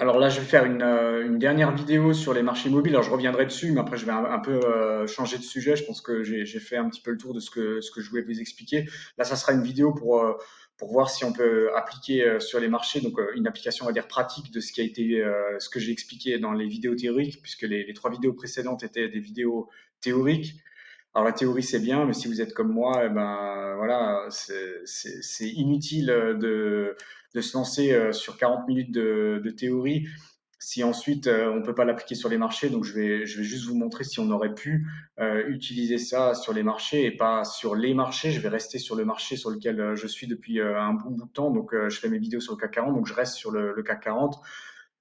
Alors là, je vais faire une dernière vidéo sur les marchés immobiliers. Alors, je reviendrai dessus, mais après, je vais un peu changer de sujet. Je pense que j'ai fait un petit peu le tour de ce que je voulais vous expliquer. Là, ça sera une vidéo pour voir si on peut appliquer sur les marchés, donc une application, on va dire, pratique de ce qui a été, ce que j'ai expliqué dans les vidéos théoriques, puisque les trois vidéos précédentes étaient des vidéos théoriques. Alors la théorie c'est bien, mais si vous êtes comme moi, eh ben voilà, c'est inutile de se lancer sur 40 minutes de théorie si ensuite on peut pas l'appliquer sur les marchés. Donc je vais juste vous montrer si on aurait pu utiliser ça sur les marchés et pas sur les marchés. Je vais rester sur le marché sur lequel je suis depuis un bon bout de temps. Donc je fais mes vidéos sur le CAC 40, donc je reste sur le CAC 40.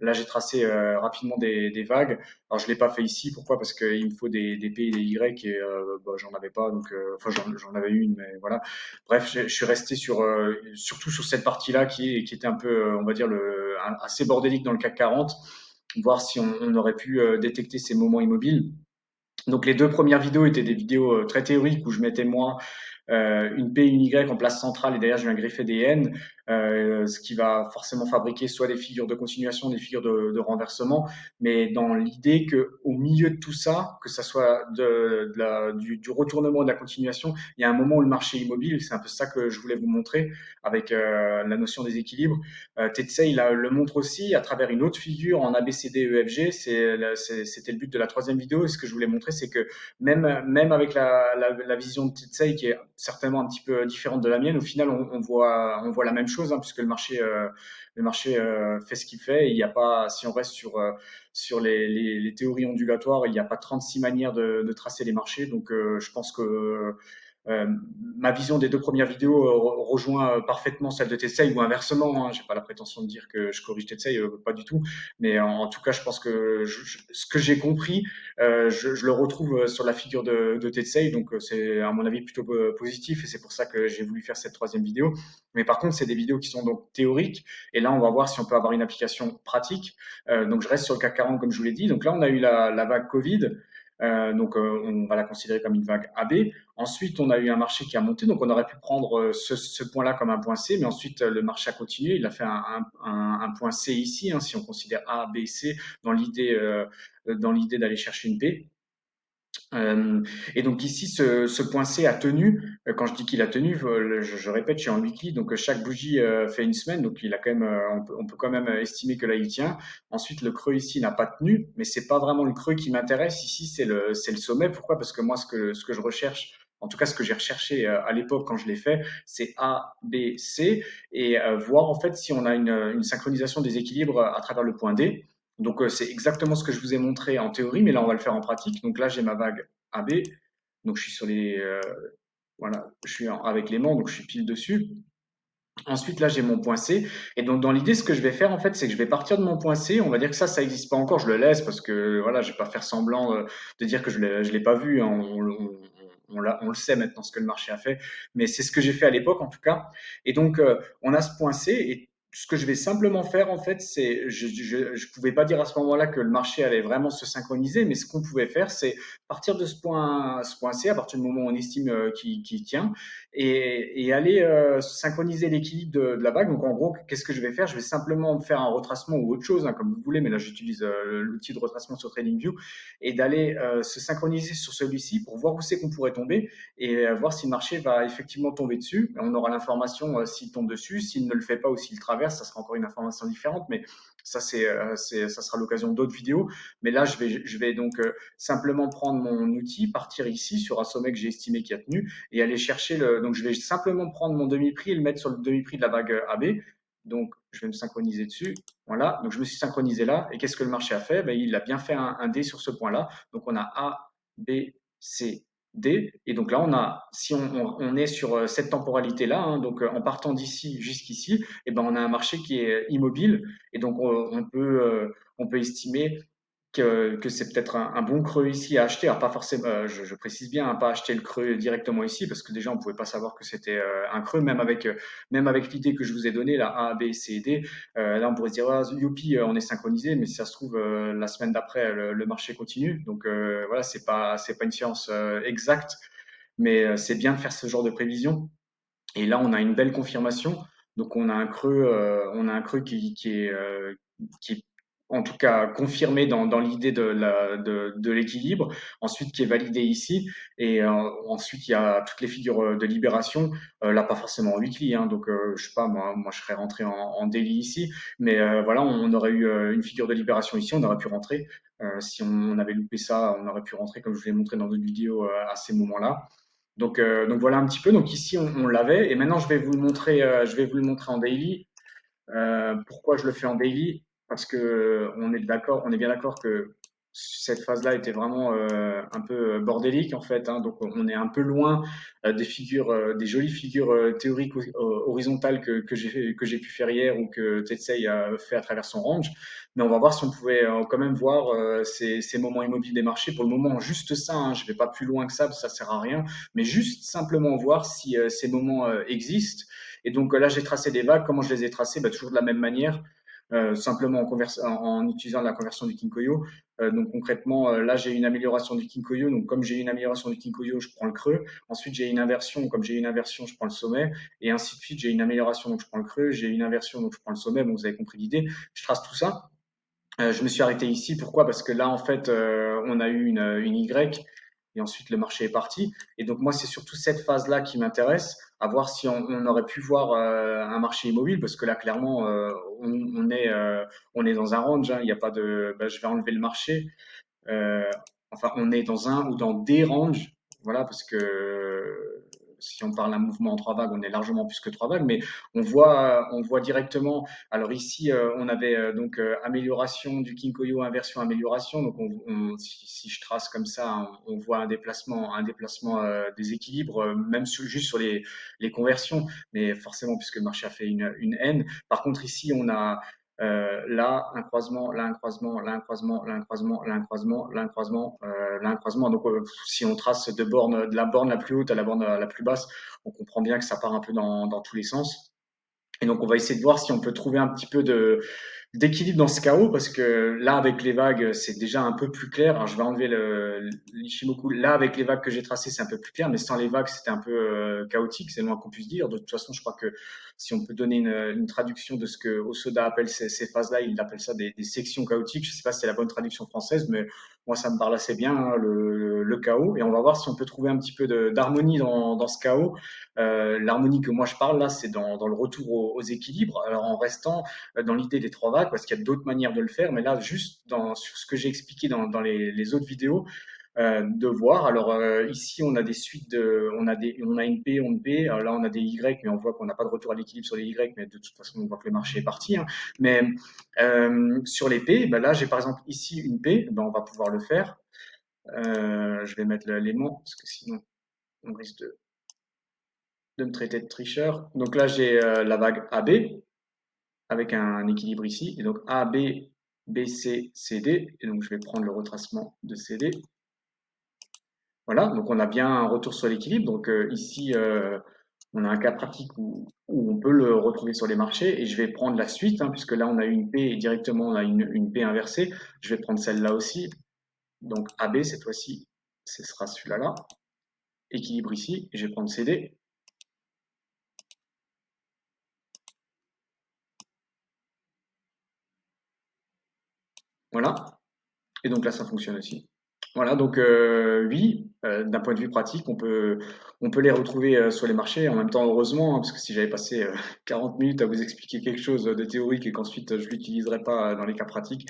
Là, j'ai tracé rapidement des vagues. Alors, je l'ai pas fait ici. Pourquoi? Parce qu'il me faut des P et des Y et bah, j'en avais pas. Donc, enfin, j'en avais une, mais voilà. Bref, je suis resté sur surtout sur cette partie-là qui était un peu, on va dire, assez bordélique dans le CAC 40. Voir si on aurait pu détecter ces moments immobiles. Donc, les deux premières vidéos étaient des vidéos très théoriques où je mettais moi une P et une Y en place centrale et derrière je viens greffer des N, ce qui va forcément fabriquer soit des figures de continuation, des figures de renversement, mais dans l'idée que au milieu de tout ça, que ça soit du retournement, de la continuation, il y a un moment où le marché est immobile, c'est un peu ça que je voulais vous montrer avec la notion des équilibres. Tetsei le montre aussi à travers une autre figure en ABCD EFG, c'était le but de la troisième vidéo, et ce que je voulais montrer c'est que même avec la vision de Tetsei qui est certainement un petit peu différente de la mienne, au final, on voit la même chose, hein, puisque le marché fait ce qu'il fait. Et il y a pas, si on reste sur les théories ondulatoires, il n'y a pas 36 manières de tracer les marchés. Donc, je pense que euh, ma vision des deux premières vidéos rejoint parfaitement celle de Tetsei ou inversement. Hein, j'ai pas la prétention de dire que je corrige Tetsei, pas du tout. Mais en tout cas, je pense que ce que j'ai compris, je le retrouve sur la figure de Tetsei. Donc, c'est à mon avis plutôt positif et c'est pour ça que j'ai voulu faire cette troisième vidéo. Mais par contre, c'est des vidéos qui sont donc théoriques. Et là, on va voir si on peut avoir une application pratique. Donc, je reste sur le CAC 40 comme je vous l'ai dit. Donc là, on a eu la vague Covid. Donc, on va la considérer comme une vague AB. Ensuite, on a eu un marché qui a monté, donc on aurait pu prendre ce point-là comme un point C, mais ensuite le marché a continué. Il a fait un point C ici, hein, si on considère A, B, C dans l'idée d'aller chercher une P. Et donc ici, ce point C a tenu. Quand je dis qu'il a tenu, je répète, je suis en weekly, donc chaque bougie fait une semaine, donc il a quand même, on peut quand même estimer que là il tient. Ensuite, le creux ici n'a pas tenu, mais c'est pas vraiment le creux qui m'intéresse. Ici, c'est le sommet. Pourquoi? Parce que moi, ce que je recherche, en tout cas ce que j'ai recherché à l'époque quand je l'ai fait, c'est A, B, C, et voir en fait si on a une synchronisation des équilibres à travers le point D. Donc c'est exactement ce que je vous ai montré en théorie, mais là on va le faire en pratique. Donc là j'ai ma vague AB. Donc je suis sur voilà, je suis avec l'aimant, donc je suis pile dessus. Ensuite, là, j'ai mon point C. Et donc, dans l'idée, ce que je vais faire, en fait, c'est que je vais partir de mon point C. On va dire que ça n'existe pas encore. Je le laisse parce que, voilà, je vais pas faire semblant de dire que je l'ai pas vu. Hein. On le sait maintenant ce que le marché a fait. Mais c'est ce que j'ai fait à l'époque, en tout cas. Et donc, on a ce point C. Et ce que je vais simplement faire, en fait, c'est, je pouvais pas dire à ce moment-là que le marché allait vraiment se synchroniser. Mais ce qu'on pouvait faire, c'est partir de ce point C, à partir du moment où on estime qu'il tient et aller synchroniser l'équilibre de la vague. Donc en gros, qu'est-ce que je vais faire? Je vais simplement faire un retracement ou autre chose, hein, comme vous voulez, mais là j'utilise l'outil de retracement sur TradingView et d'aller se synchroniser sur celui-ci pour voir où c'est qu'on pourrait tomber et voir si le marché va effectivement tomber dessus. On aura l'information s'il tombe dessus, s'il ne le fait pas ou s'il traverse, ça sera encore une information différente, mais ça ça sera l'occasion d'autres vidéos. Mais là, je vais donc simplement prendre mon outil, partir ici sur un sommet que j'ai estimé qui a tenu et aller chercher le. Donc, je vais simplement prendre mon demi-prix et le mettre sur le demi-prix de la vague AB. Donc, je vais me synchroniser dessus. Voilà. Donc, je me suis synchronisé là. Et qu'est-ce que le marché a fait? Ben, il a bien fait un D sur ce point-là. Donc, on a A, B, C, D. Et donc là, si on est sur cette temporalité-là, hein, donc en partant d'ici jusqu'ici, et ben, on a un marché qui est immobile. Et donc, on peut estimer que c'est peut-être un bon creux ici à acheter. Alors pas forcément, je précise bien, hein, pas acheter le creux directement ici, parce que déjà on pouvait pas savoir que c'était un creux, même avec l'idée que je vous ai donnée, là, A, B, C, D, là on pourrait se dire, ah, youpi, on est synchronisé, mais si ça se trouve, la semaine d'après, le marché continue. Donc voilà, c'est pas une science exacte, mais c'est bien de faire ce genre de prévision. Et là, on a une belle confirmation. Donc, on a un creux qui est en tout cas confirmé dans l'idée de l'équilibre, ensuite qui est validé ici, et ensuite il y a toutes les figures de libération, là pas forcément en weekly, hein, donc je sais pas, moi je serais rentré en daily ici, mais voilà, on aurait eu une figure de libération ici, on aurait pu rentrer. Si on avait loupé ça, on aurait pu rentrer, comme je vous l'ai montré dans d'autres vidéos à ces moments-là. Donc voilà un petit peu. Donc ici on l'avait, et maintenant je vais vous le montrer en daily. Pourquoi je le fais en daily? Parce que on est bien d'accord que cette phase-là était vraiment un peu bordélique en fait, hein. Donc on est un peu loin des figures, des jolies figures théoriques horizontales que j'ai pu faire hier ou que Tetsei a fait à travers son range. Mais on va voir si on pouvait quand même voir ces moments immobiles des marchés. Pour le moment, juste ça, hein, je vais pas plus loin que ça, parce que ça sert à rien, mais juste simplement voir si ces moments existent. Et donc là, j'ai tracé des vagues. Comment je les ai tracées? Bah, toujours de la même manière, simplement en utilisant la conversion du Kinkoyo. Donc concrètement, là, j'ai une amélioration du Kinkoyo. Donc comme j'ai une amélioration du Kinkoyo, je prends le creux. Ensuite, j'ai une inversion. Comme j'ai une inversion, je prends le sommet. Et ainsi de suite, j'ai une amélioration, donc je prends le creux. J'ai une inversion, donc je prends le sommet. Bon, vous avez compris l'idée. Je trace tout ça. Je me suis arrêté ici. Pourquoi? Parce que là, en fait, on a eu une Y et ensuite le marché est parti. Et donc moi, c'est surtout cette phase-là qui m'intéresse, à voir si on aurait pu voir un marché immobile, parce que là, clairement, on est dans un range, hein. Il n'y a pas de, bah, je vais enlever le marché. Euh, enfin, on est dans un ou dans des ranges, voilà, parce que si on parle d'un mouvement en trois vagues, on est largement plus que trois vagues, mais on voit directement. Alors ici, on avait donc amélioration du Kinkoyo, inversion, amélioration. Donc si je trace comme ça, on voit un déplacement des équilibres, même juste sur les conversions, mais forcément puisque le marché a fait une N. Par contre ici, on a là, un croisement, là, un croisement, là, un croisement, là, un croisement, là, un croisement, là, un croisement, là, un croisement. Donc, si on trace de la borne la plus haute à la borne la plus basse, on comprend bien que ça part un peu dans tous les sens. Et donc, on va essayer de voir si on peut trouver un petit peu d'équilibre dans ce chaos, parce que là, avec les vagues, c'est déjà un peu plus clair. Alors, je vais enlever l'Ishimoku. Là, avec les vagues que j'ai tracées, c'est un peu plus clair, mais sans les vagues, c'était un peu chaotique, c'est le moins qu'on puisse dire. De toute façon, je crois que si on peut donner une traduction de ce que Osoda appelle ces phases-là, il appelle ça des sections chaotiques. Je ne sais pas si c'est la bonne traduction française, mais moi, ça me parle assez bien, hein, le chaos. Et on va voir si on peut trouver un petit peu d'harmonie dans ce chaos. L'harmonie que moi je parle là, c'est dans le retour aux équilibres. Alors en restant dans l'idée des trois vagues, parce qu'il y a d'autres manières de le faire, mais là, juste sur ce que j'ai expliqué dans les autres vidéos, de voir. Alors ici, on a des suites on a une P, une P. Alors là, on a des Y, mais on voit qu'on n'a pas de retour à l'équilibre sur les Y, mais de toute façon, on voit que le marché est parti, hein. Mais sur les P, ben là, j'ai par exemple ici une P, ben on va pouvoir le faire. Je vais mettre l'élément, parce que sinon, on risque de me traiter de tricheur. Donc là, j'ai la vague AB avec un équilibre ici. Et donc A, B, B, C, C, D. Et donc je vais prendre le retracement de C, D. Voilà, donc on a bien un retour sur l'équilibre. Donc ici, on a un cas pratique où on peut le retrouver sur les marchés. Et je vais prendre la suite, hein, puisque là on a une P et directement on a une P inversée. Je vais prendre celle-là aussi. Donc AB cette fois-ci, ce sera celui-là là. Équilibre ici. Et je vais prendre CD. Voilà. Et donc là ça fonctionne aussi. Voilà, donc oui, d'un point de vue pratique, on peut les retrouver sur les marchés. En même temps, heureusement, hein, parce que si j'avais passé 40 minutes à vous expliquer quelque chose de théorique et qu'ensuite je l'utiliserais pas dans les cas pratiques,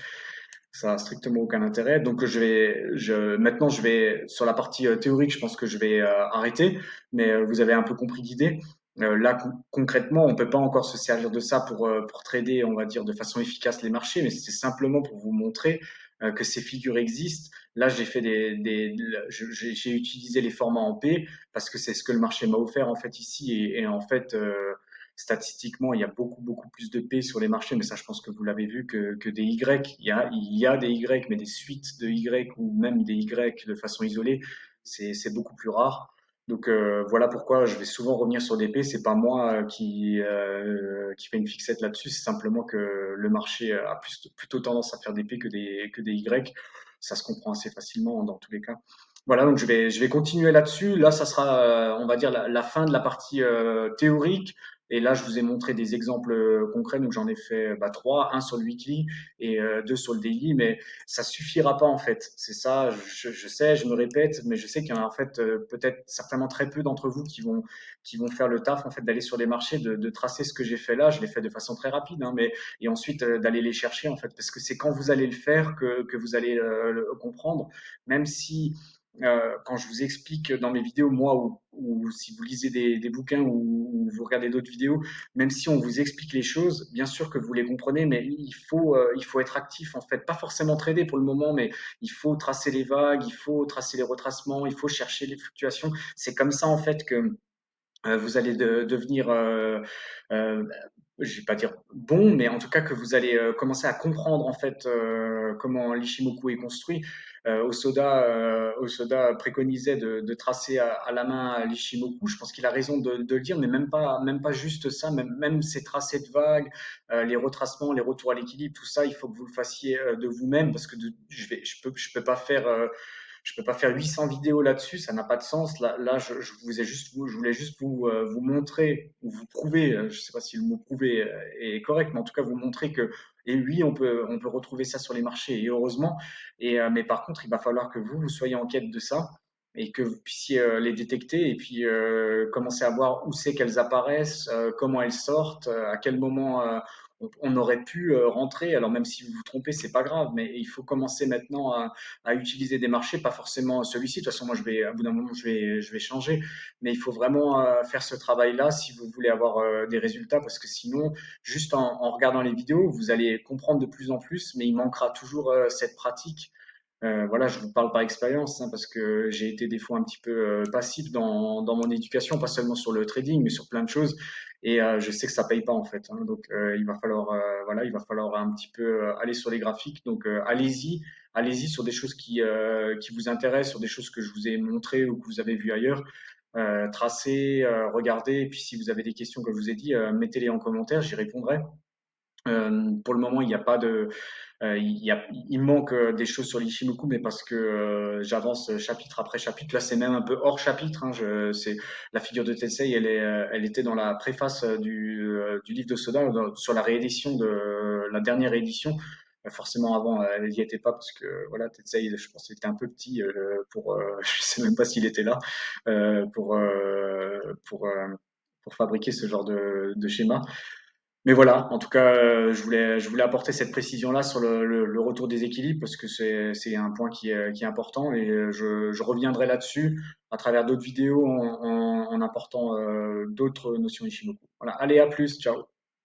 ça a strictement aucun intérêt. Donc maintenant, je vais sur la partie théorique, je pense que je vais arrêter, mais vous avez un peu compris l'idée. Là, concrètement, on peut pas encore se servir de ça pour trader, on va dire, de façon efficace les marchés, mais c'est simplement pour vous montrer que ces figures existent. Là, j'ai fait j'ai utilisé les formats en P parce que c'est ce que le marché m'a offert en fait ici, et en fait, statistiquement, il y a beaucoup plus de P sur les marchés, mais ça, je pense que vous l'avez vu, que des Y. Il y a des Y, mais des suites de Y ou même des Y de façon isolée, c'est beaucoup plus rare. Donc voilà pourquoi je vais souvent revenir sur des P. C'est pas moi qui fait une fixette là-dessus, c'est simplement que le marché a plutôt tendance à faire des P que des Y. Ça se comprend assez facilement dans tous les cas. Voilà, donc je vais continuer là-dessus. Là, ça sera, on va dire, la fin de la partie théorique. Et là, je vous ai montré des exemples concrets, donc j'en ai fait trois, un sur le weekly et deux sur le daily, mais ça suffira pas en fait. C'est ça, je sais, je me répète, mais je sais qu'il y en a en fait peut-être certainement très peu d'entre vous qui vont faire le taf en fait d'aller sur les marchés, de tracer ce que j'ai fait là. Je l'ai fait de façon très rapide, hein, mais et ensuite d'aller les chercher en fait, parce que c'est quand vous allez le faire que vous allez le comprendre, même si quand je vous explique dans mes vidéos, moi, ou si vous lisez des bouquins ou vous regardez d'autres vidéos, même si on vous explique les choses, bien sûr que vous les comprenez, mais il faut être actif en fait, pas forcément trader pour le moment, mais il faut tracer les vagues, il faut tracer les retracements, il faut chercher les fluctuations. C'est comme ça en fait que vous allez devenir, je vais pas dire bon, mais en tout cas que vous allez commencer à comprendre en fait comment l'Ishimoku est construit. Osoda préconisait de tracer à la main l'Ishimoku. Je pense qu'il a raison de le dire, mais même pas juste ça, même ces tracés de vagues, les retracements, les retours à l'équilibre, tout ça, il faut que vous le fassiez de vous-même parce que je peux pas faire je peux pas faire 800 vidéos là-dessus, ça n'a pas de sens. Là, je voulais juste vous montrer ou vous prouver, je sais pas si le mot prouver est correct, mais en tout cas vous montrer que, et oui, on peut retrouver ça sur les marchés, et heureusement. Mais par contre, il va falloir que vous soyez en quête de ça et que vous puissiez les détecter et puis commencer à voir où c'est qu'elles apparaissent, comment elles sortent, à quel moment on aurait pu rentrer. Alors même si vous vous trompez, c'est pas grave, mais il faut commencer maintenant à utiliser des marchés, pas forcément celui-ci. De toute façon, moi, à bout d'un moment, je vais changer. Mais il faut vraiment faire ce travail-là si vous voulez avoir des résultats, parce que sinon, juste en regardant les vidéos, vous allez comprendre de plus en plus, mais il manquera toujours cette pratique. Voilà, je vous parle par expérience, hein, parce que j'ai été des fois un petit peu passif dans mon éducation, pas seulement sur le trading, mais sur plein de choses. Et je sais que ça paye pas en fait, hein. Donc il va falloir un petit peu aller sur les graphiques. Donc allez-y sur des choses qui vous intéressent, sur des choses que je vous ai montrées ou que vous avez vues ailleurs. Tracez, regardez, et puis si vous avez des questions, comme je vous ai dit, mettez-les en commentaire, j'y répondrai. Pour le moment, il n'y a pas de, il manque des choses sur l'Ishimoku, mais parce que j'avance chapitre après chapitre. Là, c'est même un peu hors chapitre, hein. C'est la figure de Tensei, elle était dans la préface du livre de Soda, sur la réédition de la dernière édition. Forcément, avant, elle n'y était pas parce que voilà, Tensei, je pense, qu'il était un peu petit pour, je sais même pas s'il était là euh, pour euh, pour euh, pour fabriquer ce genre de schéma. Mais voilà, en tout cas, je voulais apporter cette précision-là sur le retour des équilibres parce que c'est un point qui est important et je reviendrai là-dessus à travers d'autres vidéos en apportant d'autres notions Ishimoku. Voilà, allez, à plus, ciao.